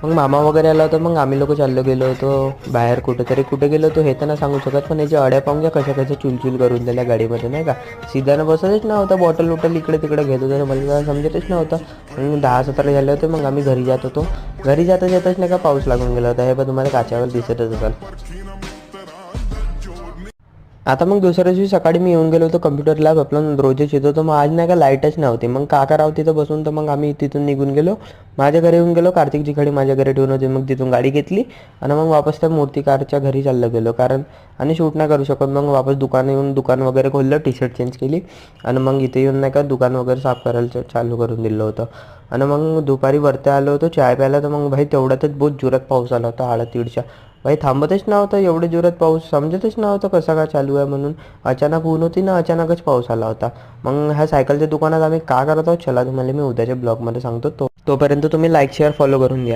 मग मामा वगैरे आला होता, मग आम्ही लोक चाललो गेलो होतो बाहेर कुठेतरी. कुठे गेलो होतो हे तर नाही सांगू शकत, पण याची अड्या पाहून घ्या कशा कशा चुलचुल करून दिल्या गाडीमध्ये नाही का. सीधानं बसतच नव्हता, बॉटल वॉटल इकडे तिकडे घेत होता, मला काय समजतच नव्हतं. मग 10-17 झाले होते, मग आम्ही घरी जात होतो. घरी जाता जाताच नाही का पाऊस लागून गेला होता, हे पण तुम्हाला काचावर दिसतच असेल. आता मग दुसऱ्या दिवशी सकाळी मी येऊन गेलो होतो कम्प्युटर लॅब आपलं रोजच येत होतो. मग आज नाही का लाईटच नव्हती. मग काका राव तिथं बसून, तर मग आम्ही तिथून निघून गेलो. माझ्या घरी येऊन गेलो, कार्तिकची गाडी माझ्या घरी ठेवून होती. मग तिथून गाडी घेतली आणि मग वापस त्या मूर्तिकारच्या घरी चाललो गेलो, कारण आणि शूट नाही करू शकत. मग वापस दुकान येऊन दुकान वगैरे खोललं, टी शर्ट चेंज केली आणि मग इथे येऊन नाही का दुकान वगैरे साफ करायला चालू करून दिलं होतं. आणि मग दुपारी वरती आलो होतो चाय प्यायला, तर मग भाई तेवढ्यातच बहुत जोरात पाऊस आला होता 8:30च्या. भाई थांबतच नव्हता, एवढे जोरात पाऊस समजतच नव्हतं कसा काय चालू आहे म्हणून. अचानक ऊन होती ना, अचानकच पाऊस आला होता. मग ह्या सायकलच्या दुकानात आम्ही का करत आहोत चला तुम्हाला मी उद्याच्या ब्लॉगमध्ये सांगतो. तोपर्यंत तुम्ही लाईक शेअर फॉलो करून घ्या.